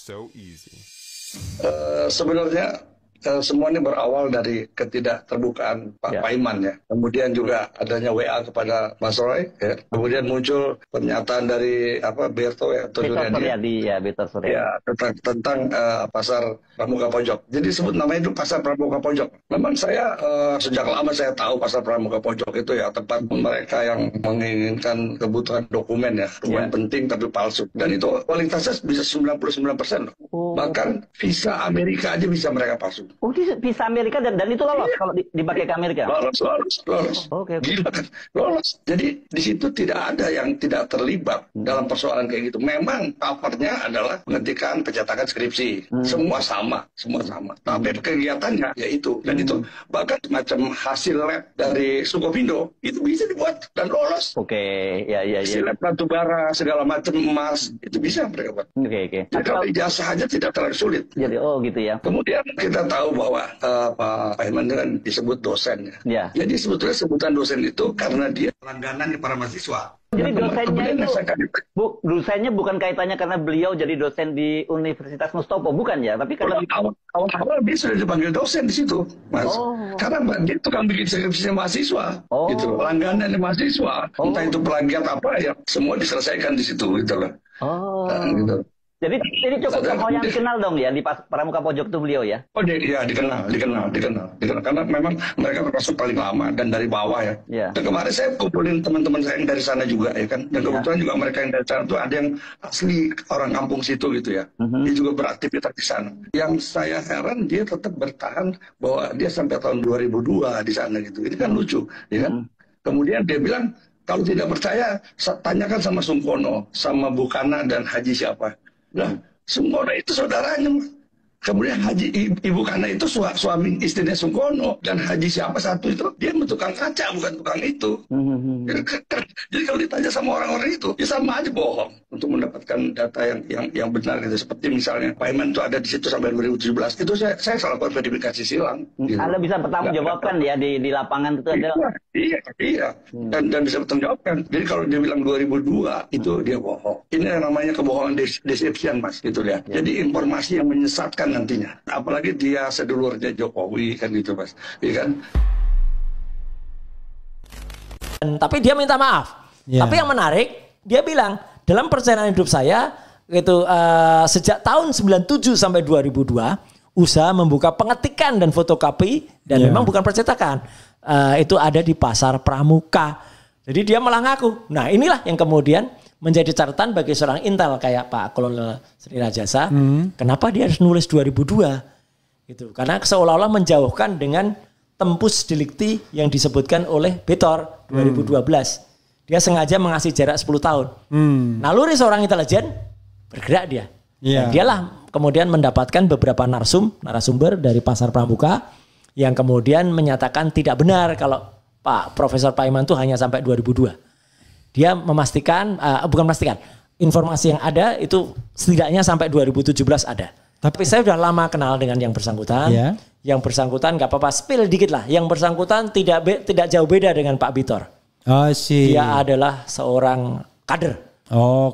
So easy. Sebenarnya semuanya berawal dari ketidakterbukaan Pak Paiman ya. Kemudian juga adanya WA kepada Mas Roy. Ya. Kemudian muncul pernyataan dari Berto ya, atau Suryadi. Berto Suryadi. Ya, tentang pasar Pramuka Pojok. Jadi sebut namanya itu pasar Pramuka Pojok. Memang saya sejak lama saya tahu pasar Pramuka Pojok itu ya tempat mereka yang menginginkan kebutuhan dokumen ya, dokumen penting tapi palsu. Dan itu kualitasnya bisa 99% loh. Bahkan visa Amerika aja bisa mereka palsu. Oh, visa Amerika dan itu lolos kalau dipakai ke Amerika. Lolos. Gila kan? Lolos. Jadi di situ tidak ada yang tidak terlibat dalam persoalan kayak gitu. Memang covernya adalah penghentikan pencetakan skripsi. Semua sama. Tapi kegiatannya ya itu. Dan itu bahkan macam hasil lab dari Sukovindo itu bisa dibuat dan lolos. Hasil lab batu bara segala macam emas itu bisa mereka buat. Jadi kalau ijazah aja tidak terlalu sulit. Jadi gitu ya. Kemudian kita tahu bahwa Pak Paiman kan disebut dosen ya. Jadi sebetulnya sebutan dosen itu karena dia langganan para mahasiswa. Jadi dosennya bukan kaitannya karena beliau jadi dosen di Universitas Mustopo, bukan ya? Tapi karena awal dia sudah dipanggil dosen di situ, Mas. Karena dia tukang bikin skripsinya mahasiswa, gitu. Langganan mahasiswa, entah itu plagiat apa ya, semua diselesaikan di situ, gitu loh. Gitu. Jadi ini cukup tokoh yang dikenal dong ya di Pramuka Pojok itu beliau ya? Iya dikenal. Karena memang mereka termasuk paling lama dan dari bawah ya. Dan kemarin saya kumpulin teman-teman saya yang dari sana juga ya kan. Dan kebetulan juga mereka yang dari sana itu ada yang asli orang kampung situ gitu ya. Dia juga beraktivitas di sana. Yang saya heran dia tetap bertahan bahwa dia sampai tahun 2002 di sana gitu. Ini kan lucu ya kan. Kemudian dia bilang kalau tidak percaya tanyakan sama Sungkono, sama Bukana dan Haji siapa. Nah, Sungkono itu saudaranya. Kemudian Ibu Kana itu suami istrinya Sungkono. Dan Haji siapa satu itu, dia tukang kaca, bukan tukang itu. Jadi kalau ditanya sama orang-orang itu, ya sama aja bohong. Untuk mendapatkan data yang benar gitu. Seperti misalnya, Paiman itu ada di situ sampai 2017. Itu saya lakukan verifikasi silang. Gitu. Anda bisa bertanggung jawabkan ya di lapangan itu ada. Iya. Dan bisa bertanggung jawabkan. Jadi kalau dia bilang 2002, itu dia bohong. Ini yang namanya kebohongan deception, Mas. Gitu ya. Jadi informasi yang menyesatkan nantinya. Apalagi dia sedulurnya Jokowi kan gitu, Mas. Iya kan? Tapi dia minta maaf. Tapi yang menarik, dia bilang dalam perjalanan hidup saya itu sejak tahun 97 sampai 2002 usaha membuka pengetikan dan fotokopi dan memang bukan percetakan. Itu ada di pasar Pramuka. Jadi dia malah ngaku. Nah, inilah yang kemudian menjadi catatan bagi seorang intel kayak Pak Kolonel Sri Rajasa. Kenapa dia harus nulis 2002? Gitu. Karena seolah-olah menjauhkan dengan tempus delicti yang disebutkan oleh Betor 2012. Dia sengaja mengasih jarak 10 tahun. Naluri seorang intelijen bergerak dia. Dan dialah kemudian mendapatkan beberapa narasumber dari pasar Pramuka yang kemudian menyatakan tidak benar kalau Pak Profesor Paiman itu hanya sampai 2002. Dia memastikan, bukan memastikan, informasi yang ada itu setidaknya sampai 2017 ada. Tapi saya sudah lama kenal dengan yang bersangkutan. Yang bersangkutan nggak apa-apa, spill dikit lah. Yang bersangkutan tidak jauh beda dengan Pak Bitor. Dia adalah seorang kader.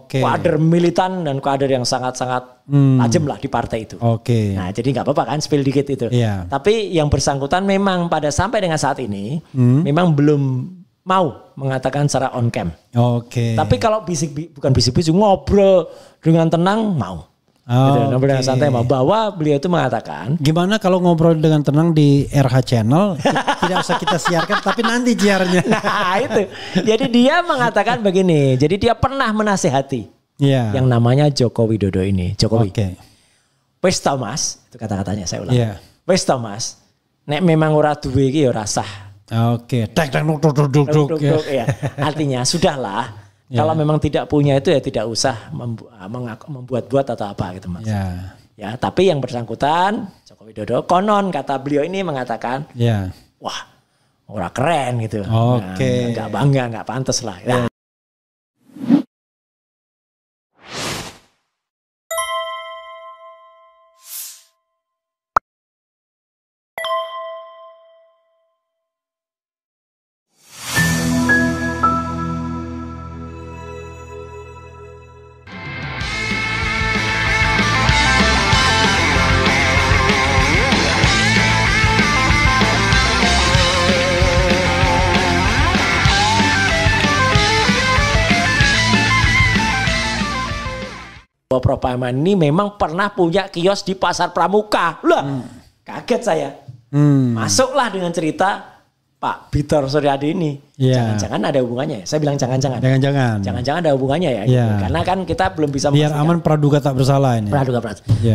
Kader militan dan kader yang sangat-sangat tajam lah di partai itu. Nah, jadi nggak apa-apa kan spill dikit itu. Tapi yang bersangkutan memang pada sampai dengan saat ini memang belum mau mengatakan secara on cam. Tapi kalau bukan bisik-bisik ngobrol dengan tenang mau. Ngobrol dengan santai mau. Bahwa beliau itu mengatakan. Gimana kalau ngobrol dengan tenang di RH Channel? Tidak usah kita siarkan tapi nanti jiarnya. Nah itu. Jadi dia mengatakan begini. Jadi dia pernah menasehati. Yang namanya Joko Widodo ini. Jokowi. Wes Thomas. Itu kata-katanya saya ulang. Wes Thomas. Nek memang ora duwe iki ya ora sah. Artinya sudahlah. Kalau memang tidak punya itu ya tidak usah membuat-buat atau apa gitu Mas. Ya, tapi yang bersangkutan Joko Widodo konon kata beliau ini mengatakan, wah, ora keren gitu. Nggak bangga, nggak pantas lah. bahwa Prof Paiman ini memang pernah punya kios di Pasar Pramuka. Lah, kaget saya. Masuklah dengan cerita Pak Bitor Suryadi ini. Jangan-jangan ada hubungannya ya? Saya bilang jangan-jangan. Jangan-jangan ada hubungannya ya. Gitu. Karena kan kita belum bisa biar aman praduga tak bersalah ini.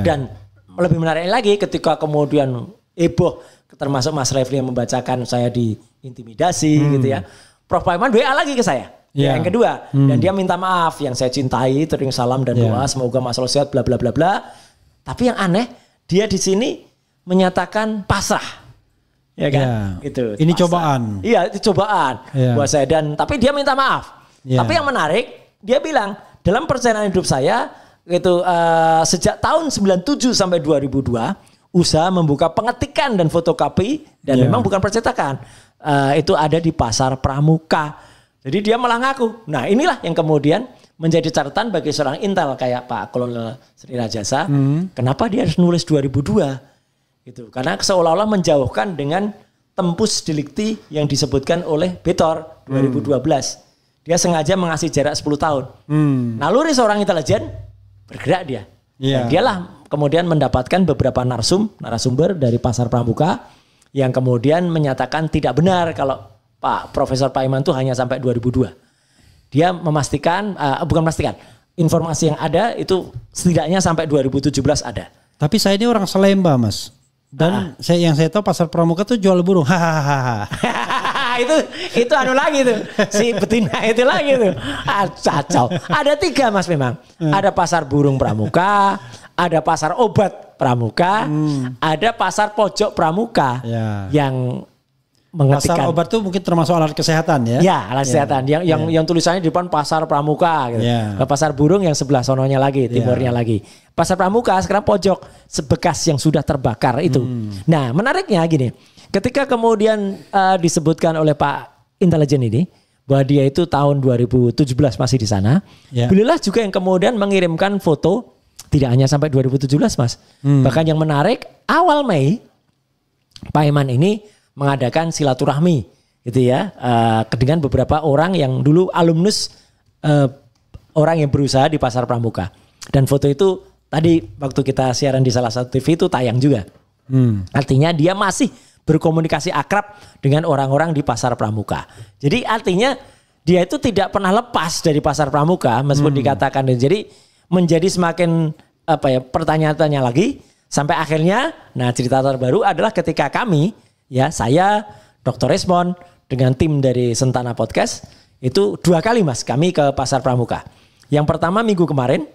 Dan lebih menarik lagi ketika kemudian heboh termasuk Mas Refli yang membacakan saya diintimidasi gitu ya. Prof Paiman WA lagi ke saya. Yang kedua, dan dia minta maaf, yang saya cintai, tering salam dan doa, semoga Mas Lo sehat, bla bla bla bla. Tapi yang aneh, dia di sini menyatakan pasrah. Ya kan? Itu. Ini pasrah. cobaan. Iya, itu cobaan buat saya, dan tapi dia minta maaf. Tapi yang menarik, dia bilang dalam perjalanan hidup saya itu sejak tahun 97 sampai 2002 usaha membuka pengetikan dan fotokopi dan memang bukan percetakan. Itu ada di Pasar Pramuka. Jadi dia malah ngaku. Nah, inilah yang kemudian menjadi catatan bagi seorang intel kayak Pak Kolonel Sri Rajasa. Kenapa dia harus nulis 2002? Gitu. Karena seolah-olah menjauhkan dengan tempus delikti yang disebutkan oleh Bitor 2012. Dia sengaja mengasih jarak 10 tahun. Naluri seorang intelijen bergerak dia. Dan dialah kemudian mendapatkan beberapa narasumber dari Pasar Pramuka yang kemudian menyatakan tidak benar kalau Pak Profesor Paiman itu hanya sampai 2002. Dia memastikan, bukan memastikan, informasi yang ada itu setidaknya sampai 2017 ada. Tapi saya ini orang Salemba, Mas. Dan yang saya tahu Pasar Pramuka tuh jual burung. Hahaha. itu anu lagi tuh. Si betina itu lagi tuh. Cacau. Ada 3 Mas memang. Ada Pasar Burung Pramuka, ada Pasar Obat Pramuka, ada Pasar Pojok Pramuka yang mengetikan. Pasar obat tuh mungkin termasuk alat kesehatan ya? Ya, alat kesehatan. Yang tulisannya di depan Pasar Pramuka gitu. Pasar Burung yang sebelah sononya lagi, timurnya lagi. Pasar Pramuka sekarang pojok sebekas yang sudah terbakar itu. Nah, menariknya gini. Ketika kemudian disebutkan oleh Pak Intelijen ini bahwa dia itu tahun 2017 masih di sana. Beliaulah juga yang kemudian mengirimkan foto tidak hanya sampai 2017, Mas. Bahkan yang menarik awal Mei Paiman ini mengadakan silaturahmi gitu ya dengan beberapa orang yang dulu alumnus orang yang berusaha di Pasar Pramuka. Dan foto itu tadi waktu kita siaran di salah satu TV itu tayang juga. Artinya dia masih berkomunikasi akrab dengan orang-orang di Pasar Pramuka. Jadi artinya dia itu tidak pernah lepas dari Pasar Pramuka meskipun dikatakan. Jadi menjadi semakin pertanyaan-tanya lagi sampai akhirnya cerita terbaru adalah ketika kami saya Dr. Resmond dengan tim dari Sentana Podcast itu 2 kali Mas kami ke Pasar Pramuka. Yang pertama minggu kemarin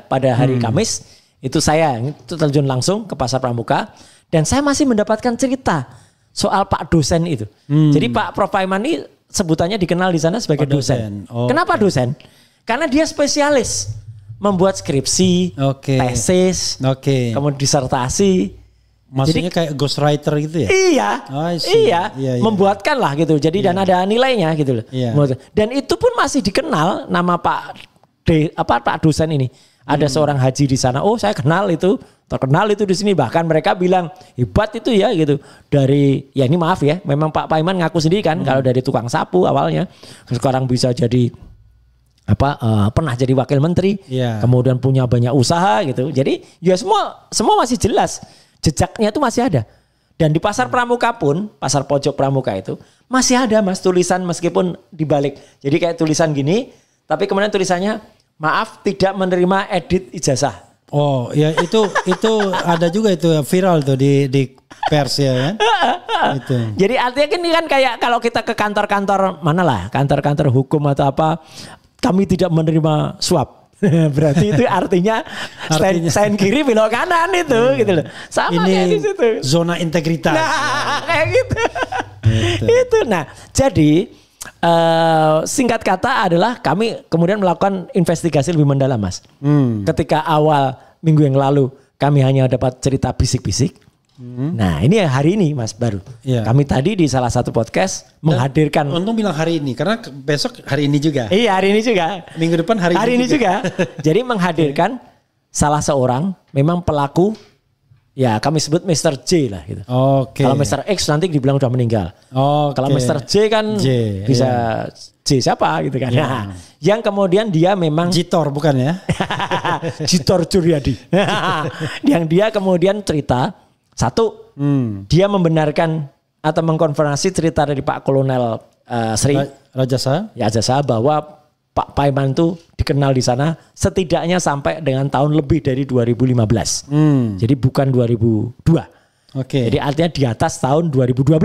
pada hari Kamis itu saya terjun langsung ke Pasar Pramuka dan saya masih mendapatkan cerita soal Pak dosen itu. Jadi Pak Prof Paiman ini sebutannya dikenal di sana sebagai dosen. Kenapa dosen? Karena dia spesialis membuat skripsi, tesis, kemudian disertasi. Maksudnya kayak ghostwriter gitu ya? Iya, membuatkan lah gitu. Jadi dan ada nilainya gitu loh. Dan itu pun masih dikenal nama Pak dosen ini. Ada seorang haji di sana. Oh, saya kenal itu, terkenal itu di sini. Bahkan mereka bilang hebat itu ya gitu. Dari ini maaf ya, memang Pak Paiman ngaku sendiri kan kalau dari tukang sapu awalnya sekarang bisa jadi pernah jadi wakil menteri, kemudian punya banyak usaha gitu. Jadi ya semua masih jelas. Jejaknya itu masih ada. Dan di Pasar Pramuka pun, Pasar Pojok Pramuka itu masih ada Mas tulisan meskipun dibalik. Jadi kayak tulisan gini, tapi kemudian tulisannya maaf tidak menerima edit ijazah. Oh, ya itu ada juga itu viral tuh di pers ya kan. Itu. Jadi artinya ini kan kayak kalau kita ke kantor-kantor mana lah, kantor-kantor hukum atau apa, kami tidak menerima suap. Berarti itu artinya stand kiri belok kanan itu gitu loh. Sama ini kayak di situ. Zona integritas. Nah, kayak gitu. Itu. Nah, jadi singkat kata adalah kami kemudian melakukan investigasi lebih mendalam, Mas. Ketika awal minggu yang lalu kami hanya dapat cerita bisik-bisik. Nah, ini hari ini Mas baru. Kami tadi di salah satu podcast menghadirkan. Untung bilang hari ini karena besok hari ini juga. Iya, hari ini juga. Minggu depan hari ini juga. Jadi menghadirkan salah seorang memang pelaku Ya kami sebut Mr. J lah gitu. Oke. Kalau Mr. X nanti dibilang udah meninggal. Kalau Mr. J kan bisa J siapa gitu kan. Nah, yang kemudian dia memang Jitor bukan ya? Jitor Juryadi. Yang dia kemudian cerita satu, dia membenarkan atau mengkonfirmasi cerita dari Pak Kolonel Sri Rajasa. Ya Rajasa bahwa Pak Paiman itu dikenal di sana setidaknya sampai dengan tahun lebih dari 2015. Jadi bukan 2002. Oke. Jadi artinya di atas tahun 2012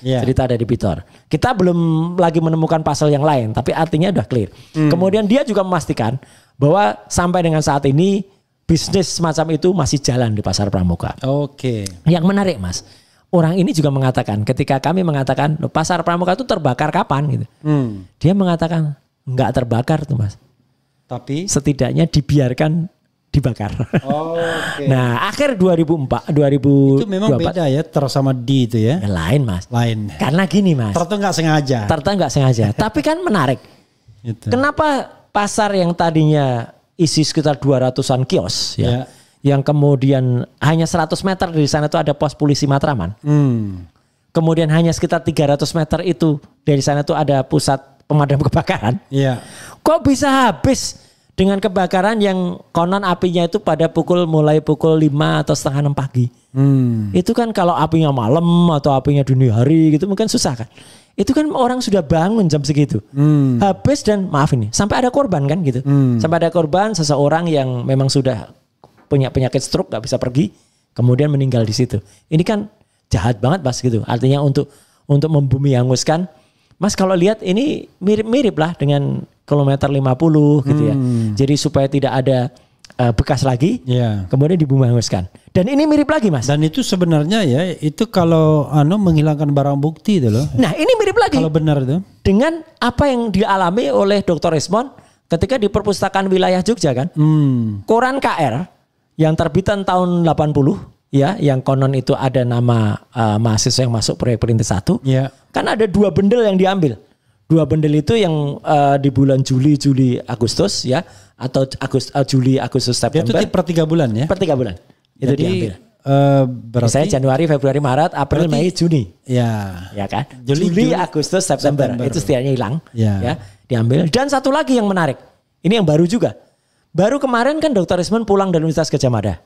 cerita dari Pitor. Kita belum lagi menemukan pasal yang lain, tapi artinya udah clear. Kemudian dia juga memastikan bahwa sampai dengan saat ini bisnis semacam itu masih jalan di Pasar Pramuka. Oke. Yang menarik Mas, orang ini juga mengatakan ketika kami mengatakan Pasar Pramuka itu terbakar kapan gitu. Dia mengatakan enggak terbakar tuh Mas. Tapi setidaknya dibiarkan dibakar. Oke. Nah, akhir 2004 itu memang beda ya sama di itu ya. Lain Mas. Lain. Karena gini Mas. Ternyata nggak sengaja. Tapi kan menarik. Gitu. Kenapa pasar yang tadinya isi sekitar 200-an kios ya. Yang kemudian hanya 100 meter dari sana itu ada pos polisi Matraman. Kemudian hanya sekitar 300 meter itu dari sana itu ada pusat pemadam kebakaran. Iya. Kok bisa habis dengan kebakaran yang konon apinya itu mulai pukul 5 atau setengah 6 pagi. Itu kan kalau apinya malam atau apinya dini hari gitu mungkin susah kan. Itu kan orang sudah bangun jam segitu. Habis dan maaf ini sampai ada korban kan gitu. Sampai ada korban seseorang yang memang sudah punya penyakit stroke gak bisa pergi. Kemudian meninggal di situ. Ini kan jahat banget Mas gitu. Artinya untuk membumi hanguskan. Mas kalau lihat ini mirip-mirip lah dengan kilometer 50 gitu ya. Jadi supaya tidak ada bekas lagi, kemudian dibumi hanguskan. Dan ini mirip lagi Mas. Dan itu sebenarnya ya, itu kalau menghilangkan barang bukti itu loh. Nah ini mirip lagi. Kalau benar itu. Dengan apa yang dialami oleh Dr. Resmond ketika di perpustakaan wilayah Jogja kan. Koran KR yang terbitan tahun 80. Ya, yang konon itu ada nama mahasiswa yang masuk proyek Perintis 1. Kan ada 2 bendel yang diambil. 2 bendel itu yang di bulan Juli, Agustus ya. Atau Juli, Agustus, September. Itu per 3 bulan ya? Per 3 bulan. Itu jadi, diambil. Berarti misalnya Januari, Februari, Maret, April, Mei, Juni. Ya kan? Juli, Agustus, September. Itu setidaknya hilang. Ya, diambil. Dan satu lagi yang menarik. Ini yang baru juga. Baru kemarin kan Dr. Resmond pulang dari Universitas Gadjah Mada.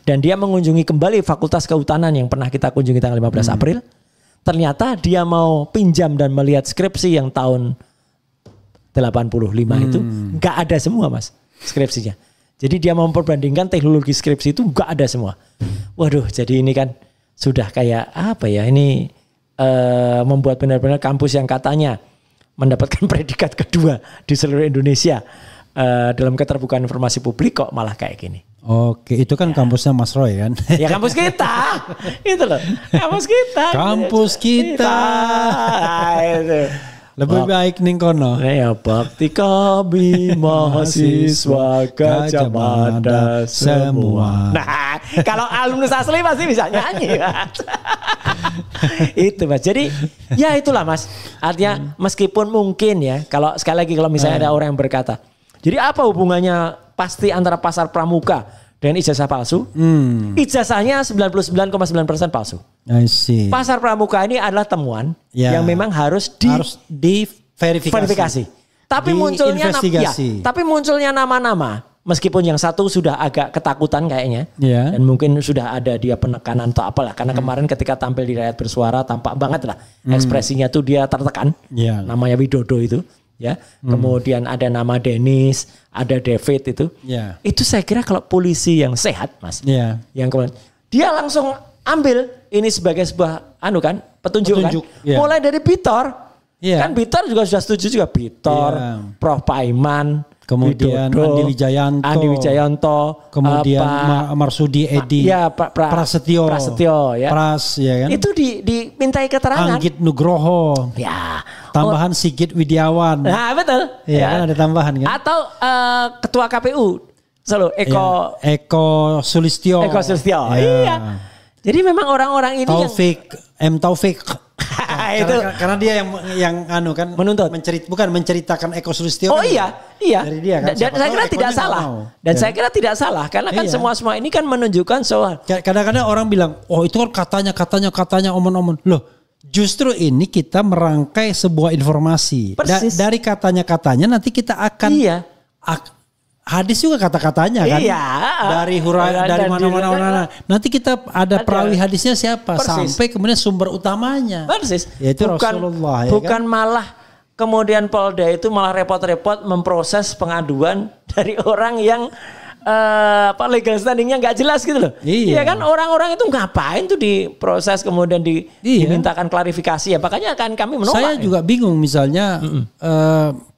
Dan dia mengunjungi kembali Fakultas Kehutanan yang pernah kita kunjungi tanggal 15 April. Ternyata dia mau pinjam dan melihat skripsi yang tahun 85 itu. Gak ada semua Mas skripsinya. Jadi dia memperbandingkan teknologi skripsi itu gak ada semua. Waduh jadi ini kan sudah kayak apa ya. Ini membuat benar-benar kampus yang katanya mendapatkan predikat kedua di seluruh Indonesia. Dalam keterbukaan informasi publik kok malah kayak gini. Oke, itu kan kampusnya Mas Roy kan? Ya kampus kita, itu loh. Kampus kita. Kampus kita. Itu. Lebih baik ning kono. Ya bakti kami mahasiswa Gadjah Mada semua. Nah, kalau alumnus asli pasti bisa nyanyi. Itu Mas. Jadi ya itulah Mas. Artinya meskipun mungkin ya, kalau sekali lagi kalau misalnya ada orang yang berkata, jadi apa hubungannya pasti antara Pasar Pramuka dengan ijazah palsu? Ijazahnya 99,9% palsu. I see. Pasar Pramuka ini adalah temuan yang memang harus diverifikasi. Tapi munculnya nama-nama. Meskipun yang satu sudah agak ketakutan kayaknya. Dan mungkin sudah ada dia penekanan atau apalah. Karena kemarin ketika tampil di Rakyat Bersuara tampak banget lah. Ekspresinya tuh dia tertekan. Namanya Widodo itu. Ya, kemudian ada nama Dennis, ada David itu. Itu saya kira kalau polisi yang sehat, Mas. Yang kemudian dia langsung ambil ini sebagai sebuah petunjuk. Kan. Mulai dari Pitor. Kan Pitor juga sudah setuju juga Pitor, Prof Paiman, kemudian Widodo, Andi Wijayanto, kemudian Marsudi Edi, Prasetyo ya. Pras ya kan. Itu dimintai keterangan. Anggit Nugroho. Ya. Tambahan Sigit Widiawan. Nah, betul. Ya, kan ada tambahan kan. Atau ketua KPU selalu Eko Sulistyo. Iya. Jadi memang orang-orang ini Taufik. Itu karena dia yang anu kan menuntut, bukan menceritakan Eko Sulistyo. Oh kan iya. Dari dia kan. Dan saya kira tidak salah. Dan saya kira tidak salah karena kan semua ini kan menunjukkan soal. Kadang-kadang orang bilang, oh itu kan katanya omong-omong. Loh, justru ini kita merangkai sebuah informasi. Dari katanya nanti kita akan. Iya. Hadis juga kata-katanya kan. Iya. Dari mana-mana. Nanti kita ada perawi hadisnya siapa. Persis. Sampai kemudian sumber utamanya. Persis. Yaitu Rasulullah. Bukan malah kemudian Polda itu malah repot-repot memproses pengaduan dari orang yang legal standingnya nggak jelas gitu loh. Iya kan, orang-orang itu ngapain tuh diproses kemudian dimintakan klarifikasi ya. Makanya kan kami menolak. Saya juga bingung misalnya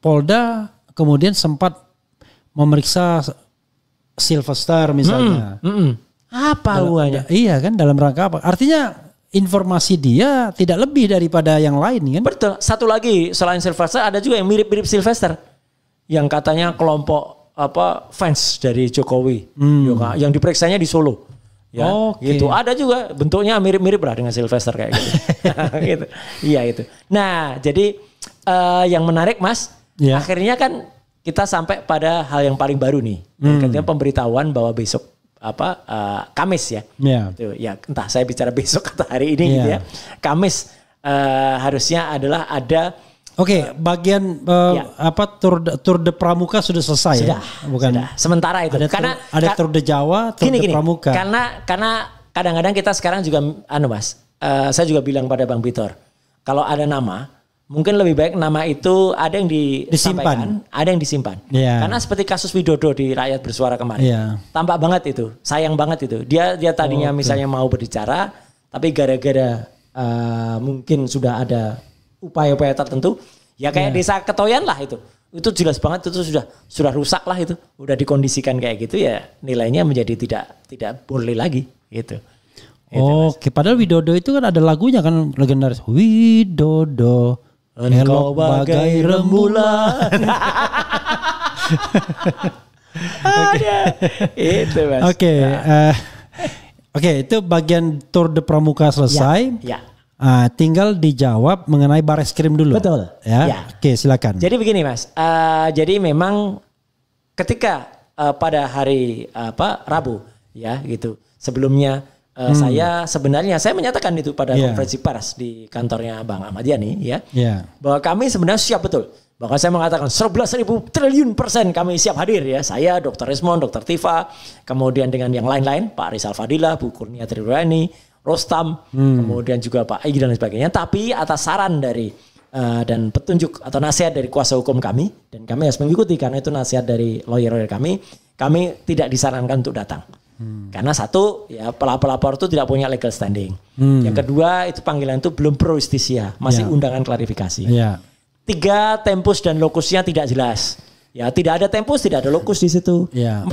Polda kemudian sempat memeriksa Sylvester misalnya. Apa hubungannya? Iya kan, dalam rangka apa? Artinya informasi dia tidak lebih daripada yang lain kan? Betul. Satu lagi selain Sylvester ada juga yang mirip-mirip Sylvester. Yang katanya kelompok fans dari Jokowi. Yang diperiksanya di Solo. Ya, gitu. Ada juga bentuknya mirip-mirip lah dengan Sylvester kayak gitu. Gitu. Iya itu. Nah, jadi yang menarik Mas, akhirnya kan kita sampai pada hal yang paling baru nih. Ketika pemberitahuan bahwa besok Kamis ya. Gitu. Ya entah saya bicara besok atau hari ini gitu ya. Kamis harusnya adalah ada bagian Tour de Pramuka sudah selesai. Sudah, ya? Bukan. Sudah. Sementara itu. Ada Tour de Jawa, Tour de Pramuka. Karena kadang-kadang kita sekarang juga Mas, saya juga bilang pada Bang Vitor, kalau ada nama mungkin lebih baik nama itu ada yang disampaikan, ada yang disimpan. Karena seperti kasus Widodo di Rakyat Bersuara kemarin. Tampak banget itu, sayang banget itu. Dia tadinya misalnya mau berbicara, tapi gara-gara mungkin sudah ada upaya-upaya tertentu, ya kayak Desa Ketoyan lah itu. Itu jelas banget itu sudah rusak lah itu. Udah dikondisikan kayak gitu ya, nilainya menjadi tidak boleh lagi gitu. Padahal Widodo itu kan ada lagunya kan legendaris. Widodo engkau bagai rembulan. Itu Mas. Oke, itu bagian Tour de Pramuka selesai. Ya. Tinggal dijawab mengenai Bareskrim dulu. Betul. Ya. Oke, silakan. Jadi begini Mas. Jadi memang ketika pada hari Rabu ya gitu. Sebelumnya saya menyatakan itu pada konferensi pers di kantornya Bang Ahmad Yani ya. Bahwa kami sebenarnya siap betul. Bahkan saya mengatakan 11.000 triliun % kami siap hadir ya. Saya, Dr. Resmond, Dr. Tifa, kemudian dengan yang lain-lain, Pak Rizal Fadilah, Bu Kurnia Triurani, Rostam, kemudian juga Pak Egy dan sebagainya. Tapi atas saran dari dan petunjuk atau nasihat dari kuasa hukum kami, dan kami harus mengikuti karena itu nasihat dari lawyer kami tidak disarankan untuk datang. Karena satu, ya pelapor itu tidak punya legal standing. Yang kedua, itu panggilan itu belum pro justisia, masih undangan klarifikasi. 3, tempus dan lokusnya tidak jelas. Ya, tidak ada tempus, tidak ada lokus di situ. 4,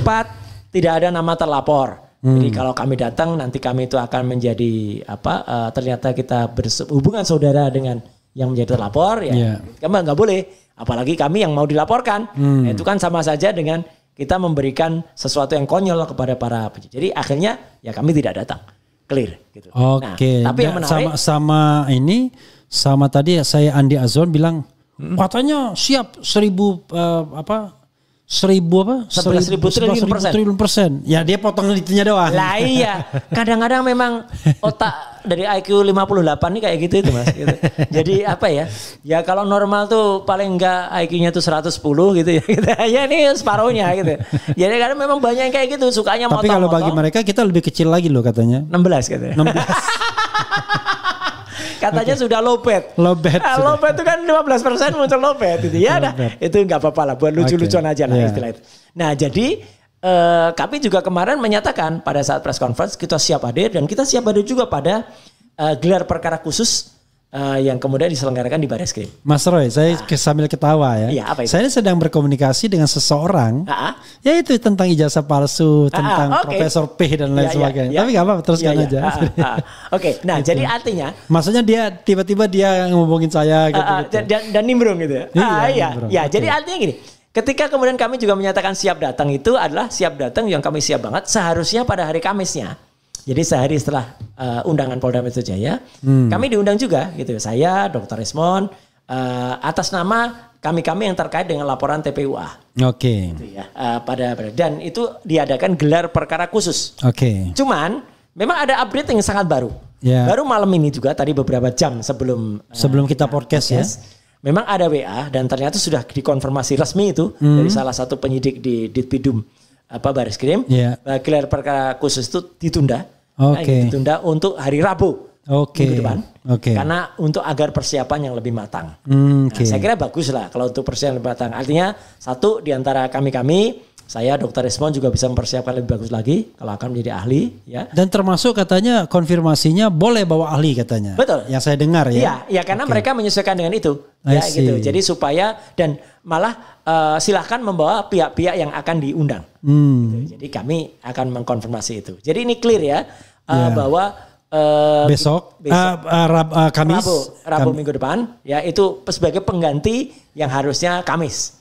tidak ada nama terlapor. Jadi kalau kami datang, nanti kami itu akan menjadi ternyata kita berhubungan saudara dengan yang menjadi terlapor. Ya, kami nggak boleh. Apalagi kami yang mau dilaporkan. Itu kan sama saja dengan kita memberikan sesuatu yang konyol kepada para penyidik. Jadi akhirnya ya kami tidak datang. Clear gitu. Oke. Tapi yang menarik sama tadi saya Andi Azon bilang katanya siap 11.000 triliun %. Ya dia potong itunya doang. Lah iya. Kadang-kadang memang otak dari IQ 58 nih kayak gitu itu Mas. Gitu. Jadi apa ya? Ya kalau normal tuh paling enggak IQ-nya tuh 110 gitu ya. Gitu. Ya ini separuhnya gitu. Jadi karena memang banyak yang kayak gitu sukanya motong. Tapi kalau bagi mereka kita lebih kecil lagi loh katanya. 16 katanya. 16. Katanya sudah low bed. Low bed itu kan 15% muncul low bed gitu. Ya dah, itu enggak apa-apa lah buat lucu-lucuan aja lah istilah itu. Nah, jadi kami juga kemarin menyatakan pada saat press conference kita siap hadir dan kita siap hadir juga pada gelar perkara khusus yang kemudian diselenggarakan di Bareskrim. Mas Roy, saya sambil ketawa ya. Iya, apa itu? Saya sedang berkomunikasi dengan seseorang, yaitu tentang ijazah palsu, tentang Profesor P dan lain sebagainya. Tapi nggak apa-apa, teruskan aja. Oke, nah jadi artinya, maksudnya dia tiba-tiba dia ngomongin saya gitu. Dan nimbrung gitu ya. Iya. Jadi artinya gini. Ketika kemudian kami juga menyatakan siap datang itu adalah siap datang yang kami siap banget. Seharusnya pada hari Kamisnya Jadi sehari setelah undangan Polda Metro Jaya, kami diundang juga gitu. Saya, Dr. Resmond, atas nama kami-kami yang terkait dengan laporan TPUA. Oke. Gitu ya, dan itu diadakan gelar perkara khusus. Oke. Cuman memang ada update yang sangat baru. Ya. Baru malam ini juga tadi beberapa jam sebelum kita podcast ya. Memang ada WA dan ternyata sudah dikonfirmasi resmi itu dari salah satu penyidik di Ditpidum Baris-Krim. Gelar perkara khusus itu ditunda. Ditunda untuk hari Rabu minggu depan. Karena untuk agar persiapan yang lebih matang. Saya kira bagus lah kalau untuk persiapan lebih matang. Artinya satu di antara kami saya Dr. Resmond juga bisa mempersiapkan lebih bagus lagi kalau akan menjadi ahli ya. Dan termasuk katanya konfirmasinya boleh bawa ahli katanya. Betul. Yang saya dengar ya. Iya, karena mereka menyesuaikan dengan itu. Ya gitu. Jadi supaya dan malah silahkan membawa pihak-pihak yang akan diundang. Gitu. Jadi kami akan mengkonfirmasi itu. Jadi ini clear ya bahwa besok Kamis Rabu minggu depan ya itu sebagai pengganti yang harusnya Kamis.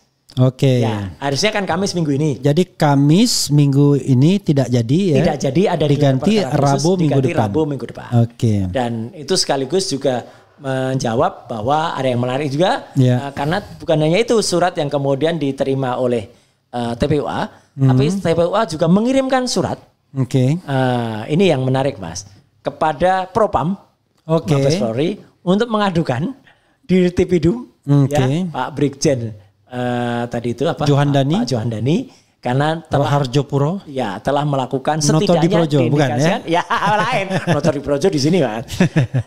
Ya, harusnya kan Kamis minggu ini. Jadi Kamis minggu ini tidak jadi ya. Tidak jadi, ada diganti Rabu minggu depan. Dan itu sekaligus juga menjawab bahwa ada yang menarik juga karena bukan hanya itu surat yang kemudian diterima oleh TPUA, tapi TPUA juga mengirimkan surat. Ini yang menarik Mas, kepada Propam Mabes Polri untuk mengadukan di Ditpidum Pak Brigjen tadi itu Pak Johandani karena telah Harjopuro telah melakukan setidaknya bukan ya? Lain Noto di Projo di sini kan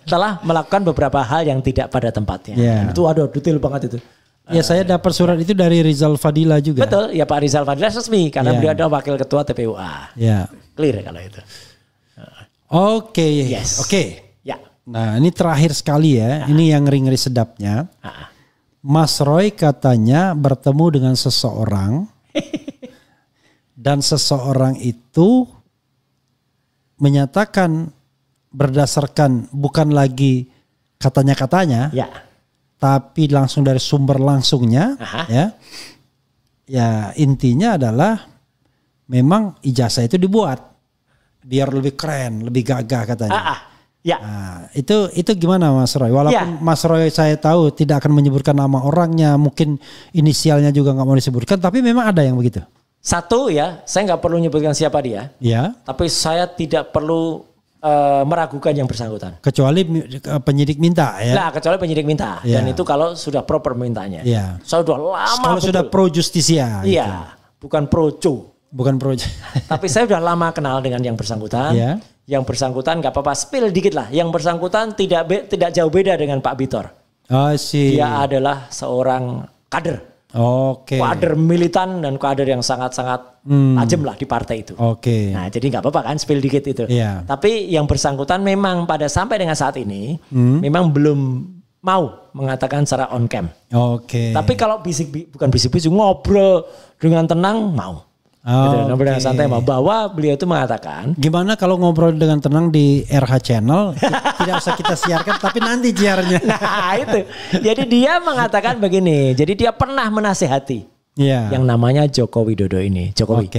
telah melakukan beberapa hal yang tidak pada tempatnya. Itu detail banget itu. Saya dapat surat itu dari Rizal Fadila juga. Betul, ya Pak Rizal Fadila resmi karena beliau adalah wakil ketua TPUA. Clear kalau itu. Nah, ini terakhir sekali ya. Ini yang ngeri-ngeri sedapnya. Mas Roy katanya bertemu dengan seseorang dan seseorang itu menyatakan berdasarkan bukan lagi katanya-katanya, tapi langsung dari sumber langsungnya, ya intinya adalah memang ijazah itu dibuat biar lebih keren, lebih gagah katanya. Nah, itu gimana Mas Roy? Walaupun Mas Roy saya tahu tidak akan menyebutkan nama orangnya, mungkin inisialnya juga nggak mau disebutkan, tapi memang ada yang begitu. Satu saya nggak perlu menyebutkan siapa dia. Tapi saya tidak perlu meragukan yang bersangkutan. Kecuali penyidik minta ya. Nah, kecuali penyidik minta. Dan itu kalau sudah proper mintanya. Saya sudah lama. Kalau sudah pro justisia. Gitu. Bukan pro co. Bukan pro. Tapi saya sudah lama kenal dengan yang bersangkutan. Yang bersangkutan nggak apa-apa spill dikit lah. Yang bersangkutan tidak jauh beda dengan Pak Bitor. Dia adalah seorang kader. Kader militan dan kader yang sangat-sangat tajam lah di partai itu. Nah, jadi nggak apa-apa kan spill dikit itu. Tapi yang bersangkutan memang sampai dengan saat ini memang belum mau mengatakan secara on cam. Tapi kalau bukan bisik-bisik ngobrol dengan tenang mau. Ngobrol dengan santai bahwa beliau itu mengatakan gimana kalau ngobrol dengan tenang di RH Channel tidak usah kita siarkan tapi nanti siarnya. Nah itu jadi dia mengatakan begini, jadi dia pernah menasehati yang namanya Joko Widodo ini, Jokowi.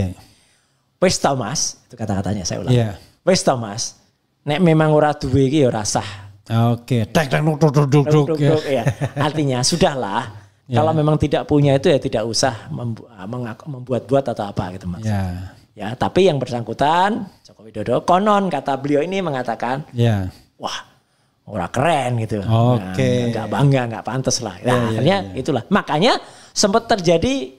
Wes Thomas itu kata-katanya saya ulang. Wes Thomas nek memang ora duwe iki ya ora sah. Artinya sudahlah. Kalau memang tidak punya itu ya tidak usah membuat-buat atau apa gitu Mas. Tapi yang bersangkutan Joko Widodo konon kata beliau ini mengatakan, wah orang keren gitu, nggak bangga, nggak pantas lah. Akhirnya itulah. Makanya sempat terjadi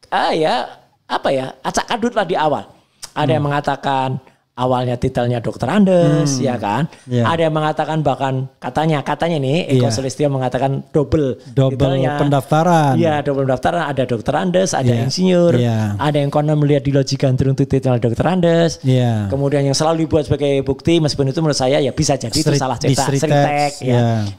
acak adut lah di awal. Ada yang mengatakan awalnya titelnya Dr. Andes, ya kan? Ada yang mengatakan bahkan katanya nih Eko Sulistyo mengatakan double pendaftaran. Double pendaftaran. Ada Dr. Andes, ada insinyur, ada yang konon melihat di loji gandrung itu titel Dr. Andes. Kemudian yang selalu dibuat sebagai bukti, meskipun itu menurut saya ya bisa jadi itu salah cetak, Sritek.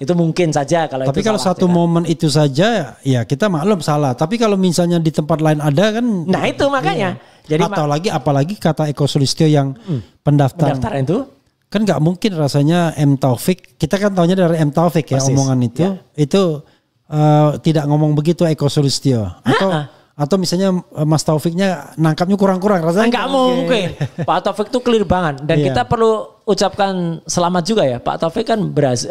Itu mungkin saja kalau. Tapi kalau satu momen itu saja, ya kita maklum salah. Tapi kalau misalnya di tempat lain ada kan. Nah itu makanya. Jadi apalagi kata Eko Sulistyo yang pendaftaran itu kan nggak mungkin rasanya M Taufik, kita kan taunya dari M Taufik ya. Persis. Omongan itu tidak ngomong begitu Eko Sulistyo Atau misalnya Mas Taufiknya nangkapnya kurang-kurang rasanya? Enggak mungkin. Pak Taufik tuh clear banget. Dan kita perlu ucapkan selamat juga ya. Pak Taufik kan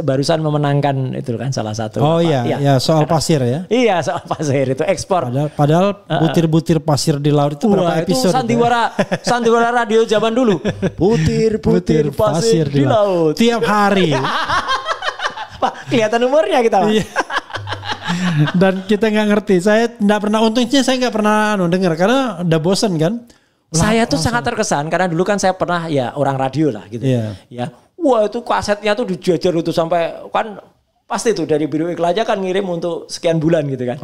barusan memenangkan itu kan salah satu. Oh iya, ya soal pasir ya. Iya soal pasir itu ekspor. Padahal butir-butir pasir di laut itu berapa episode? Itu sandiwara radio zaman dulu. Butir-butir pasir di laut. Tiap hari. Pak kelihatan umurnya kita Pak. Dan kita nggak ngerti. Saya nggak pernah, untungnya saya nggak pernah dengar karena udah bosen kan. Saya tuh sangat terkesan karena dulu kan saya pernah ya orang radio lah gitu. Ya, wah itu kasetnya tuh dijajar itu sampai kan pasti tuh dari Biro Iklan aja kan ngirim untuk sekian bulan gitu kan.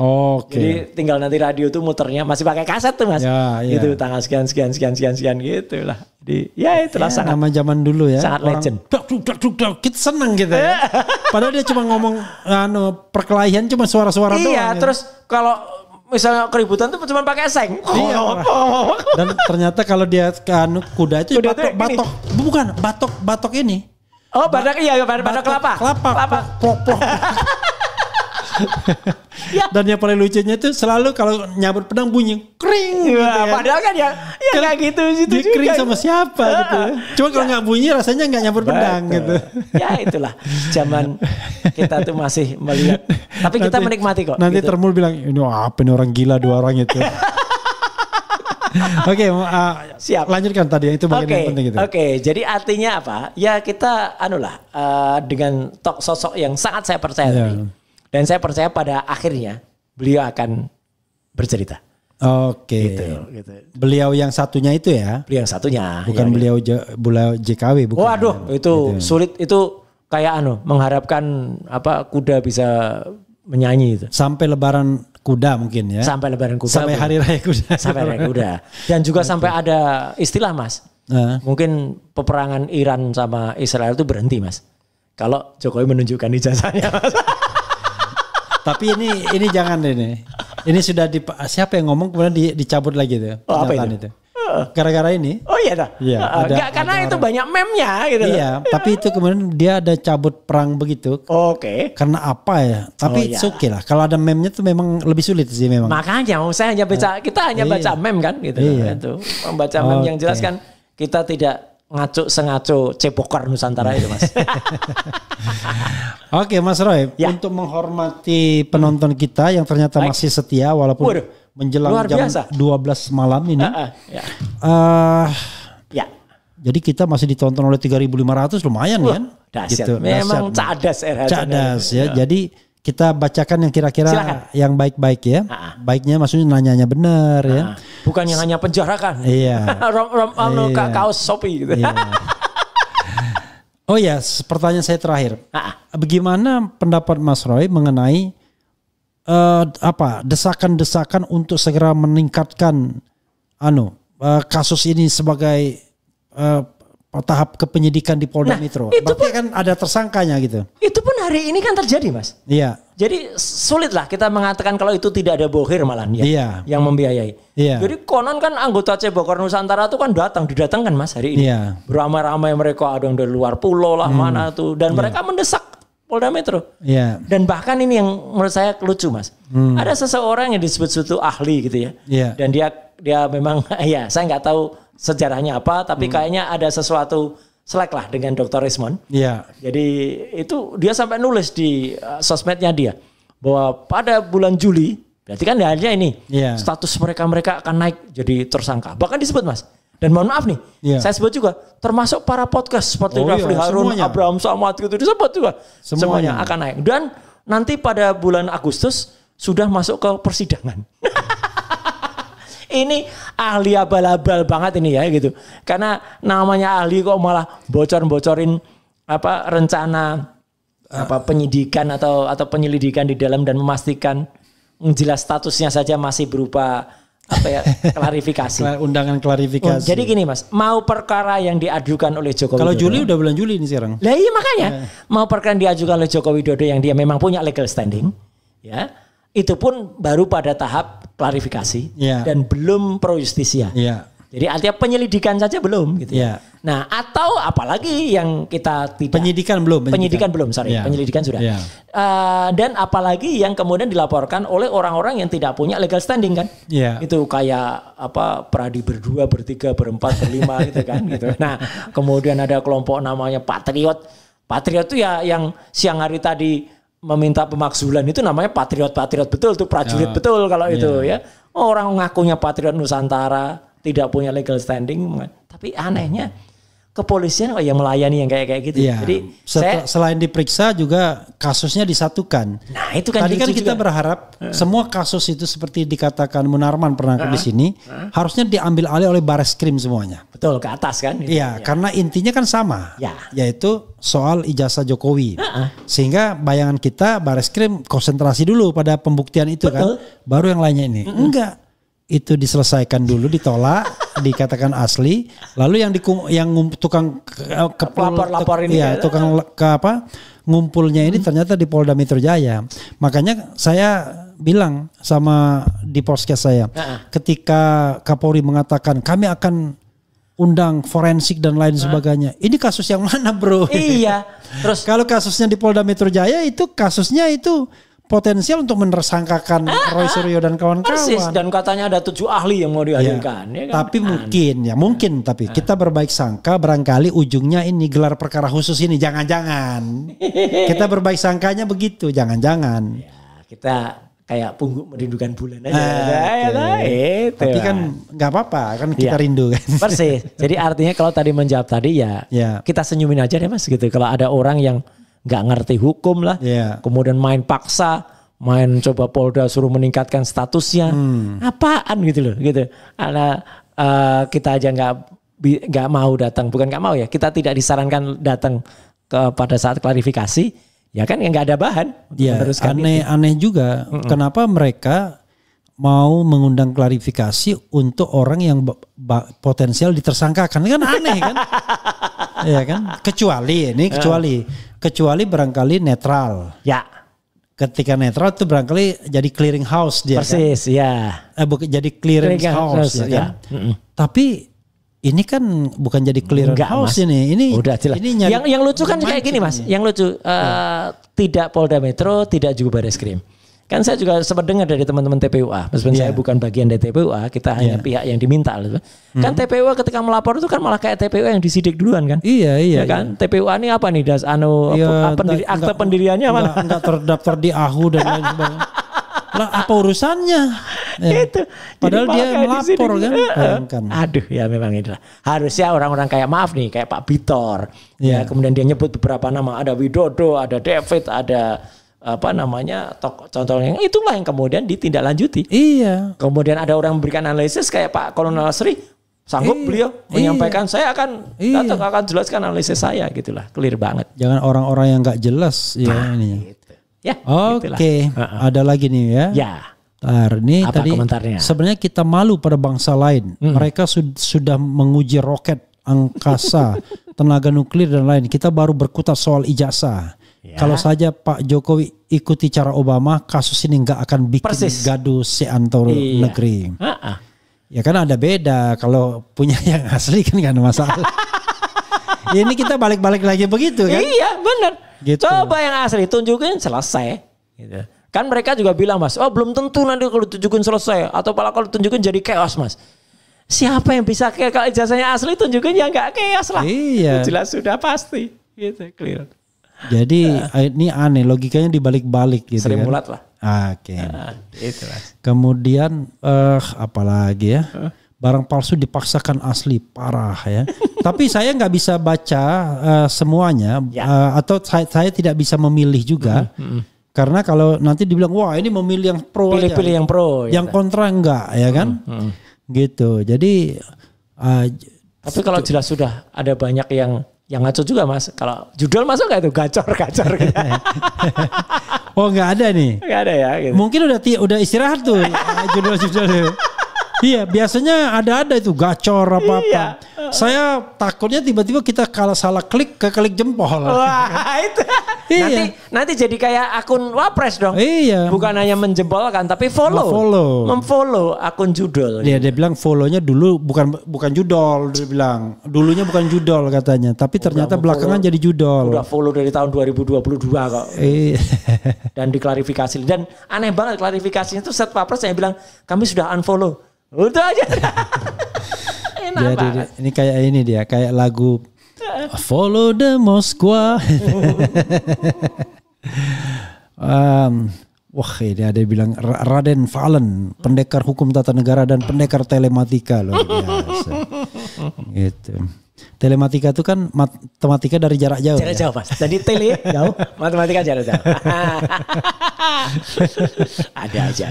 Jadi tinggal nanti radio tuh muternya masih pakai kaset tuh Mas. Gitu tanggal sekian gitu lah. Jadi ya itulah sangat nama zaman dulu ya. Sangat legend. Kita seneng gitu ya. Padahal dia cuma ngomong perkelahian cuma suara-suara doang. Iya, terus kalau misalnya keributan tuh cuma pakai seng. Dan ternyata kalau dia kuda itu batok ini. Oh, badak kelapa. Kelapa. Dan yang paling lucunya itu selalu kalau nyabut pedang bunyi kring. Gitu ya. Padahal kan ya kayak gitu situ juga. Kring sama siapa gitu. Cuma kalau nggak bunyi rasanya nggak nyabut pedang gitu. Ya itulah zaman kita tuh masih melihat. Tapi kita menikmati kok. Nanti gitu. Termul bilang ini apa nih orang gila 2 orang itu. Oke, siap. Lanjutkan tadi yang itu bagian yang penting gitu. Oke, jadi artinya apa? Ya kita dengan sosok yang sangat saya percaya tadi. Dan saya percaya pada akhirnya beliau akan bercerita. Oke. Gitu. Beliau yang satunya itu ya? Beliau yang satunya. Bukan beliau JKW bukan. Waduh, itu sulit, itu kayak mengharapkan kuda bisa menyanyi itu. Sampai lebaran kuda mungkin ya. Sampai lebaran kuda. Sampai hari raya kuda. Sampai hari raya kuda. Dan juga sampai ada istilah Mas. Mungkin peperangan Iran sama Israel itu berhenti Mas. Kalau Jokowi menunjukkan ijazahnya Mas. Tapi ini jangan ini. Ini sudah siapa yang ngomong kemudian dicabut lagi tuh. Apa itu? Gara-gara ini. Oh iya dah. Iya, karena itu banyak meme-nya gitu. Iya, tapi itu kemudian dia ada cabut perang begitu. Oke. Karena apa ya? Tapi oke lah. Kalau ada meme-nya tuh memang lebih sulit sih memang. Makanya saya hanya baca, kita hanya baca meme kan gitu. Itu membaca meme yang jelas kan kita tidak sengaco cepokar Nusantara itu Mas. Oke Mas Roy, untuk menghormati penonton kita yang ternyata masih setia walaupun menjelang jam 12 malam ini. Jadi kita masih ditonton oleh 3.500 lumayan kan? Dahsyat. Gitu. Memang cadas ya. Jadi kita bacakan yang kira-kira yang baik-baik ya. Baiknya maksudnya nanyanya benar ya. Bukan yang hanya penjarakan. Iya. Kaos Shopee gitu. Iya. Oh ya, pertanyaan saya terakhir. Bagaimana pendapat Mas Roy mengenai desakan-desakan untuk segera meningkatkan kasus ini sebagai tahap kepenyidikan di Polda Metro. Berarti kan ada tersangkanya gitu. Itu pun hari ini kan terjadi Mas. Iya. Jadi sulit lah kita mengatakan kalau itu tidak ada bohir malah yang membiayai. Iya. Jadi konon kan anggota Cebokar Nusantara itu kan didatangkan Mas hari ini. Iya. Beramai-ramai mereka, ada yang dari luar pulau lah mana tuh. Dan mereka mendesak Polda Metro. Iya. Dan bahkan ini yang menurut saya lucu Mas. Ada seseorang yang disebut-sebut ahli gitu ya. Iya. Dan dia memang saya nggak tahu sejarahnya apa, tapi kayaknya ada sesuatu selek lah dengan Dr. Rismond. Iya. Jadi itu dia sampai nulis di sosmednya dia bahwa pada bulan Juli, berarti kan hanya ini status mereka akan naik jadi tersangka. Bahkan disebut Mas. Dan mohon maaf nih, saya sebut juga termasuk para podcast seperti Rafli Harun, semuanya. Abraham Samad gitu disebut juga. Semuanya akan naik. Dan nanti pada bulan Agustus sudah masuk ke persidangan. Ini ahli abal-abal banget ini ya gitu. Karena namanya ahli kok malah bocor-bocorin rencana penyidikan atau penyelidikan di dalam dan memastikan jelas statusnya saja masih berupa klarifikasi. Undangan klarifikasi. Jadi gini Mas, mau perkara yang diajukan oleh Joko Widodo. Kalau Juli udah bulan Juli ini sekarang. Lah iya makanya mau perkara yang diajukan oleh Joko Widodo yang dia memang punya legal standing, ya. Itu pun baru pada tahap klarifikasi dan belum pro justisia. Jadi artinya penyelidikan saja belum gitu ya. Nah, atau apalagi yang kita tidak penyidikan belum, penyelidikan sudah. Dan apalagi yang kemudian dilaporkan oleh orang-orang yang tidak punya legal standing kan. Itu kayak Pradi berdua, bertiga, berempat, berlima gitu kan gitu. Nah, kemudian ada kelompok namanya Patriot. Patriot itu ya yang siang hari tadi meminta pemakzulan itu namanya patriot betul tuh, prajurit betul kalau itu ya. Orang ngakunya Patriot Nusantara, tidak punya legal standing, tapi anehnya kepolisian yang melayani yang kayak gitu. Jadi selain diperiksa juga kasusnya disatukan. Nah, itu kan tadi kan kita berharap semua kasus itu seperti dikatakan Munarman pernah di sini harusnya diambil alih oleh Bareskrim semuanya. Betul, ke atas kan? Iya, karena intinya kan sama. Yaitu soal ijazah Jokowi. Sehingga bayangan kita Bareskrim konsentrasi dulu pada pembuktian itu. Betul. Kan, baru yang lainnya ini. Enggak. Itu diselesaikan dulu, ditolak, dikatakan asli, lalu yang tukang lapor ini tukang ngumpulnya ini ternyata di Polda Metro Jaya. Makanya saya bilang sama di podcast saya, ketika Kapolri mengatakan kami akan undang forensik dan lain sebagainya, ini kasus yang mana bro? Iya. Terus kalau kasusnya di Polda Metro Jaya itu kasusnya itu potensial untuk menersangkakan Roy Suryo dan kawan-kawan. Persis, dan katanya ada 7 ahli yang mau dihadirkan. Ya kan? Tapi mungkin kita berbaik sangka barangkali ujungnya ini gelar perkara khusus ini. Jangan-jangan. Kita berbaik sangkanya begitu, jangan-jangan. Ya, kita kayak pungguk merindukan bulan aja. Tapi kan nggak apa-apa, kan kita rindu kan. Persis. Jadi artinya kalau tadi menjawab tadi ya kita senyumin aja deh mas gitu. Kalau ada orang yang nggak ngerti hukum lah, kemudian main paksa, main coba Polda suruh meningkatkan statusnya, apaan gitu loh, gitu. Karena kita aja nggak mau datang, bukan nggak mau ya, kita tidak disarankan datang pada saat klarifikasi, ya kan, yang nggak ada bahan. Ya, aneh juga, kenapa mereka mau mengundang klarifikasi untuk orang yang potensial ditersangkakan, kan aneh kan? Ya kan, kecuali barangkali netral. Ya. Ketika netral itu barangkali jadi clearing house dia. Persis, kan? Jadi clearing house ya kan. Tapi ini kan bukan jadi clearing house mas. Ini udah jelas. Ini yang lucu kan kayak gini mas. Yang lucu tidak Polda Metro, tidak juga Bareskrim. Kan saya juga sempat dengar dari teman-teman TPUA, meskipun saya bukan bagian dari TPUA, kita hanya pihak yang diminta. Kan TPUA ketika melapor itu kan malah kayak TPUA yang disidik duluan kan? Iya. Kan TPUA ini apa nih akte pendiriannya mana? Enggak terdaftar di AHU dan lain sebagainya. Lah apa urusannya? Itu. Padahal dia melapor kan. Aduh ya memang itulah. Harusnya orang-orang kayak kayak Pak Bitor. Ya kemudian dia nyebut beberapa nama, ada Widodo, ada David, ada contohnya itulah yang kemudian ditindaklanjuti. Iya. Kemudian ada orang memberikan analisis kayak Pak Kolonel Sri, sanggup beliau menyampaikan saya akan datang akan jelaskan analisis saya, gitulah, clear banget. Jangan orang-orang yang nggak jelas ini. Gitu. Ya. Oke. Ada lagi nih ya. Ya. Ini apa tadi komentarnya? Sebenarnya kita malu pada bangsa lain. Mereka sudah menguji roket, angkasa, tenaga nuklir dan lain. Kita baru berkutat soal ijazah. Ya. Kalau saja Pak Jokowi ikuti cara Obama, kasus ini nggak akan bikin gaduh seantero negeri. Ya kan ada beda. Kalau punya yang asli kan nggak ada masalah. Ini kita balik-balik lagi begitu kan? Iya benar. Gitu. Coba yang asli tunjukin selesai. Gitu. Kan mereka juga bilang mas, belum tentu nanti kalau tunjukin selesai, atau kalau tunjukin jadi chaos mas. Siapa yang bisa kalau ijazahnya asli tunjukin ya nggak chaos lah. Iya. Jelas sudah pasti. Gitu clear. Jadi ini aneh, logikanya dibalik-balik gitu. Seri kan. mulat lah. Oke. Itu mas. Kemudian apalagi ya, barang palsu dipaksakan asli, parah ya. Tapi saya nggak bisa baca semuanya, atau saya tidak bisa memilih juga. Karena kalau nanti dibilang wah ini memilih yang pro, pilih yang pro, yang kontra enggak ya kan, gitu. Jadi tapi kalau jelas sudah ada banyak yang ngaco juga mas. Kalau judul masuk nggak itu gacor. Oh nggak ada nih. Nggak ada ya. Gitu. Mungkin udah istirahat tuh judul itu. Iya, biasanya ada itu gacor apa-apa. Iya. Saya takutnya tiba-tiba kita kalau salah klik ke klik jempol. Wah, itu. Iya. Nanti jadi kayak akun Wapres dong. Iya. Bukan hanya menjempolkan tapi follow. Memfollow akun judol. Dia bilang follow-nya dulu bukan judol, dia bilang. Dulunya bukan judol katanya, tapi ternyata belakangan jadi judol. Udah follow dari tahun 2022 kok. Iya. Dan diklarifikasi. Dan aneh banget klarifikasinya itu set Wapres saya bilang kami sudah unfollow. Udah aja. Jadi ini kayak lagu Follow the Moskwa. Wah, ini ada yang bilang Raden Valen, pendekar hukum tata negara dan pendekar telematika, luar biasa. Gitu. Telematika itu kan matematika dari jarak jauh. Jarak jauh, Mas. Jadi tele jauh, matematika jarak jauh. Ada aja.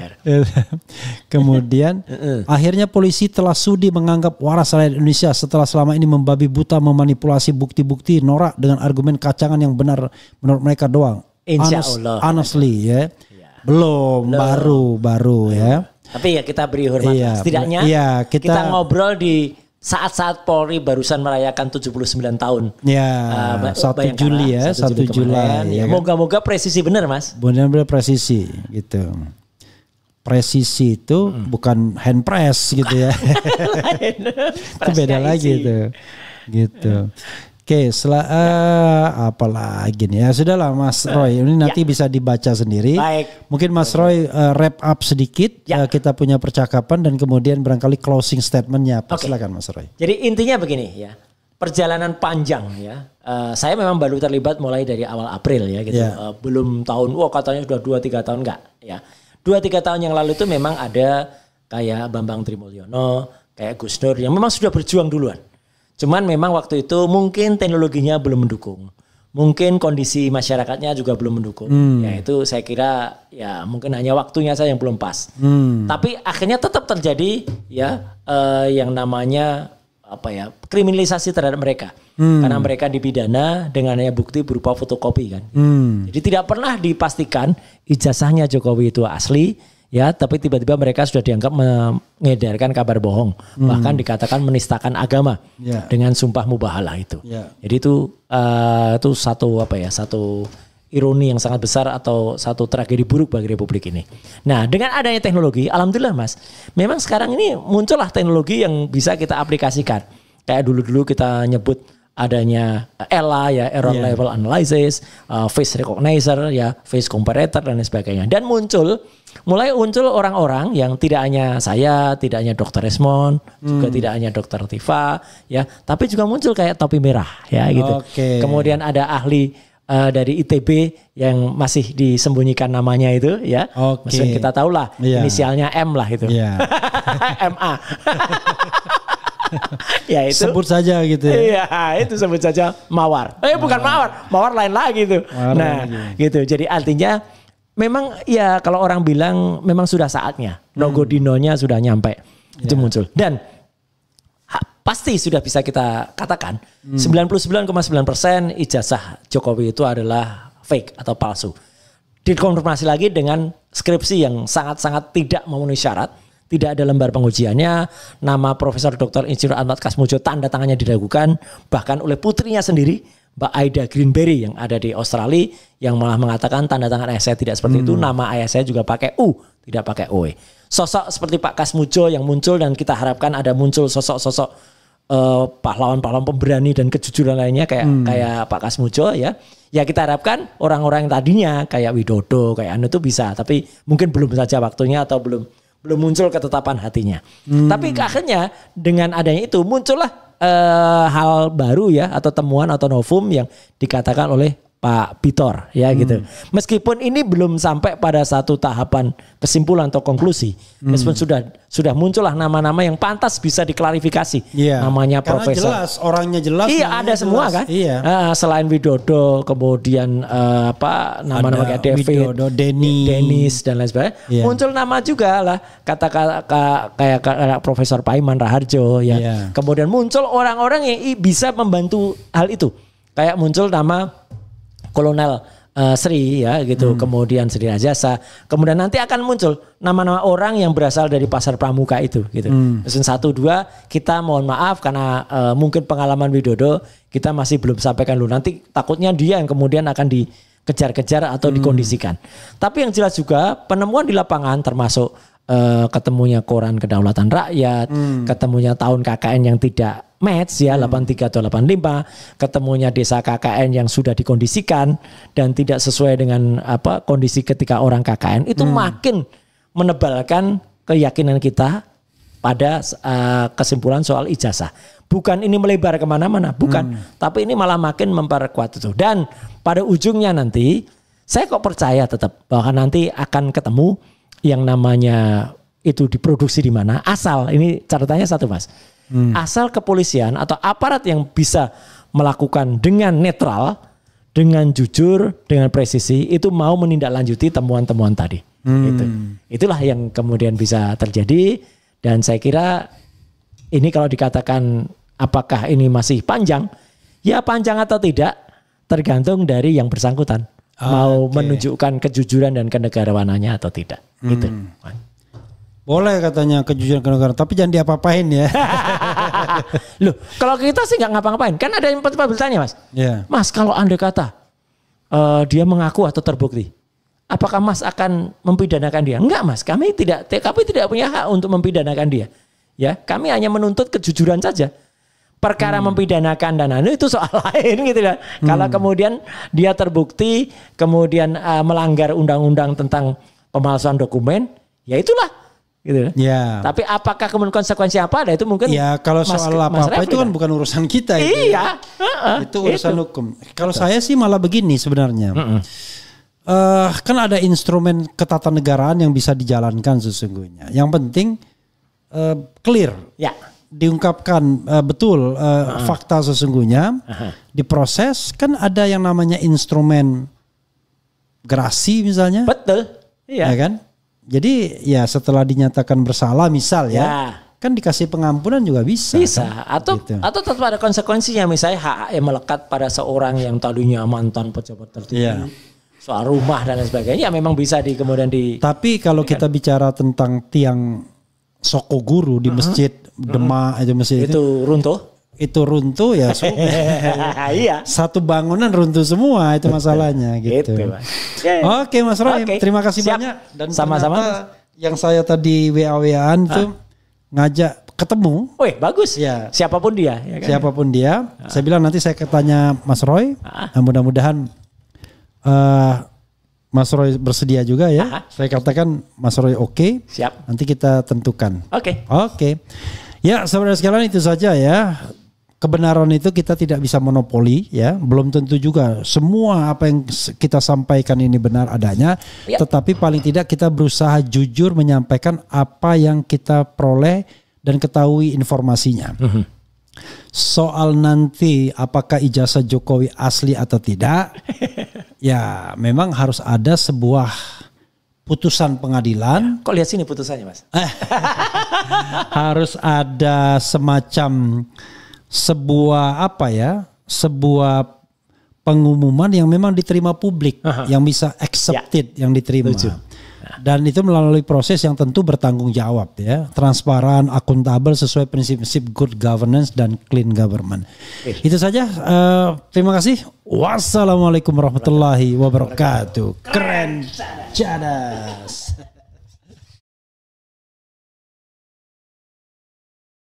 Kemudian akhirnya polisi telah sudi menganggap waras rakyat Indonesia setelah selama ini membabi buta memanipulasi bukti-bukti norak dengan argumen kacangan yang benar menurut mereka doang. Insya Allah. Honestly ya. Belum. Baru ya. Tapi ya kita beri hormat. Iya, setidaknya kita ngobrol di saat-saat Polri barusan merayakan 79 tahun. Ya, 1 Juli ya, 1 Juli. Ya, moga-moga presisi benar, Mas. Benar-benar presisi gitu. Presisi itu bukan hand press gitu ya. Itu beda lagi itu. Gitu. Oke, apa lagi nih? Ya sudahlah Mas Roy, ini nanti bisa dibaca sendiri. Baik. Mungkin Mas Roy wrap up sedikit kita punya percakapan dan kemudian barangkali closing statementnya apa. Silakan Mas Roy. Jadi intinya begini ya, perjalanan panjang ya. Saya memang baru terlibat mulai dari awal April ya gitu. Belum tahun, katanya sudah 2-3 tahun enggak ya. 2-3 tahun yang lalu itu memang ada kayak Bambang Trimulyono, kayak Gus Dur yang memang sudah berjuang duluan. Cuman memang waktu itu mungkin teknologinya belum mendukung. Mungkin kondisi masyarakatnya juga belum mendukung. Ya itu saya kira ya mungkin hanya waktunya saja yang belum pas. Tapi akhirnya tetap terjadi ya yang namanya kriminalisasi terhadap mereka. Karena mereka dipidana dengan bukti berupa fotokopi kan. Jadi tidak pernah dipastikan ijazahnya Jokowi itu asli. Ya, tapi tiba-tiba mereka sudah dianggap mengedarkan kabar bohong, bahkan dikatakan menistakan agama dengan sumpah mubahalah itu. Jadi itu satu ironi yang sangat besar atau satu tragedi buruk bagi Republik ini. Nah, dengan adanya teknologi, alhamdulillah Mas, memang sekarang ini muncullah teknologi yang bisa kita aplikasikan. Kayak dulu-dulu kita nyebut adanya ELA ya, Error Level Analysis, Face Recognizer ya, Face Comparator dan lain sebagainya. Dan mulai muncul orang-orang yang tidak hanya saya, tidak hanya Dr. Resmond, juga tidak hanya Dr. Tifa ya, tapi juga muncul kayak topi merah ya gitu. Kemudian ada ahli dari ITB yang masih disembunyikan namanya itu ya. Maksudnya kita tahu lah inisialnya M lah itu. MA. Ya itu sebut saja gitu ya. Iya, itu sebut saja Mawar. Bukan Mawar, Mawar lain lagi tuh. Gitu. Jadi artinya memang ya kalau orang bilang memang sudah saatnya. Logo Dinonya sudah nyampe. Itu muncul. Dan pasti sudah bisa kita katakan 99,9% ijazah Jokowi itu adalah fake atau palsu. Dikonfirmasi lagi dengan skripsi yang sangat-sangat tidak memenuhi syarat. Tidak ada lembar pengujiannya, nama Profesor Dr. Insinyur Ahmad Kasmujo tanda tangannya diragukan, bahkan oleh putrinya sendiri, Mbak Aida Greenberry yang ada di Australia, yang malah mengatakan tanda tangan ayah saya tidak seperti itu, nama ayah saya juga pakai U, tidak pakai OE. Sosok seperti Pak Kasmujo yang muncul dan kita harapkan ada muncul sosok-sosok pahlawan-pahlawan pemberani dan kejujuran lainnya kayak Pak Kasmujo ya. Ya kita harapkan orang-orang yang tadinya kayak Widodo, kayak Anu itu bisa, tapi mungkin belum saja waktunya atau belum muncul ketetapan hatinya. Tapi akhirnya dengan adanya itu muncullah hal baru ya atau temuan atau novum yang dikatakan oleh Pak Bitor ya gitu. Meskipun ini belum sampai pada satu tahapan kesimpulan atau konklusi. Meskipun sudah muncullah nama-nama yang pantas bisa diklarifikasi. Namanya karena Profesor. jelas, orangnya jelas. Iya ada jelas. Semua kan. Selain Widodo kemudian nama-nama kayak David, Widodo, Dennis dan lain sebagainya. Muncul nama juga lah kayak Profesor Paiman Raharjo ya. Kemudian muncul orang-orang yang bisa membantu hal itu. Kayak muncul nama Kolonel Sri ya gitu, kemudian Sri Rajasa, kemudian nanti akan muncul nama-nama orang yang berasal dari pasar pramuka itu gitu. Mesin 1, 2 kita mohon maaf karena mungkin pengalaman Widodo kita masih belum sampaikan dulu. Nanti takutnya dia yang kemudian akan dikejar-kejar atau dikondisikan. Tapi yang jelas juga penemuan di lapangan termasuk ketemunya koran Kedaulatan Rakyat, ketemunya tahun KKN yang tidak match ya 83 atau 85, ketemunya desa KKN yang sudah dikondisikan dan tidak sesuai dengan kondisi ketika orang KKN itu makin menebalkan keyakinan kita pada kesimpulan soal ijazah. Bukan ini melebar kemana-mana, bukan, tapi ini malah makin memperkuat itu. Dan pada ujungnya nanti saya kok percaya tetap bahwa nanti akan ketemu yang namanya itu diproduksi di mana, asal ini catatannya satu Mas. Asal kepolisian atau aparat yang bisa melakukan dengan netral, dengan jujur, dengan presisi itu mau menindaklanjuti temuan-temuan tadi. Itulah yang kemudian bisa terjadi dan saya kira ini kalau dikatakan apakah ini masih panjang, ya panjang atau tidak tergantung dari yang bersangkutan mau menunjukkan kejujuran dan kenegarawanannya atau tidak. Gitu. Boleh katanya kejujuran kenegaraan, tapi jangan diapa-apain ya. Loh, kalau kita sih nggak ngapa-ngapain. Kan ada yang bertanya Mas. Yeah. Mas, kalau Anda kata dia mengaku atau terbukti, apakah Mas akan mempidanakan dia? Enggak Mas, kami tidak punya hak untuk mempidanakan dia. Ya, kami hanya menuntut kejujuran saja. Perkara mempidanakan dan itu soal lain gitu ya. Kalau kemudian dia terbukti, kemudian melanggar undang-undang tentang pemalsuan dokumen, ya itulah. Gitu. Ya. Tapi apakah kemudian konsekuensi apa? Nah, itu mungkin. Ya kalau soal apa-apa itu kan bukan urusan kita. Iya. Itu urusan hukum. Kalau saya sih malah begini sebenarnya. Kan ada instrumen ketatanegaraan yang bisa dijalankan sesungguhnya. Yang penting clear. Ya. Diungkapkan betul fakta sesungguhnya. Diproses. Kan ada yang namanya instrumen gerasi misalnya. Betul. Iya. Ya kan? Jadi ya setelah dinyatakan bersalah misal ya kan dikasih pengampunan juga bisa. Bisa kan? atau tetap ada konsekuensinya misalnya hak yang melekat pada seorang yang tadinya mantan pejabat tertinggi soal rumah dan lain sebagainya ya memang bisa kemudian di. Tapi kalau kita bicara tentang tiang Soko Guru di masjid Demak itu masjid itu runtuh. Itu runtuh ya iya. Satu bangunan runtuh semua itu masalahnya gitu. Oke Mas Roy, terima kasih banyak dan sama-sama yang saya tadi WA-WA-an itu ngajak ketemu. Wih bagus ya. Siapapun dia ya kan? Siapapun dia. Saya bilang nanti saya tanya Mas Roy. Mudah-mudahan Mas Roy bersedia juga ya. Saya katakan Mas Roy oke. Siap. Nanti kita tentukan. Oke. Ya saudara sekalian itu saja ya. Kebenaran itu kita tidak bisa monopoli ya. Belum tentu juga semua apa yang kita sampaikan ini benar adanya. Tetapi paling tidak kita berusaha jujur menyampaikan apa yang kita peroleh dan ketahui informasinya. Soal nanti apakah ijazah Jokowi asli atau tidak. Ya memang harus ada sebuah putusan pengadilan. Kok lihat sini putusannya Mas? Harus ada semacam sebuah sebuah pengumuman yang memang diterima publik, yang bisa accepted, yang diterima. Dan itu melalui proses yang tentu bertanggung jawab ya, transparan, akuntabel sesuai prinsip-prinsip good governance dan clean government. Itu saja. Terima kasih. Wassalamualaikum warahmatullahi wabarakatuh. Keren cadas.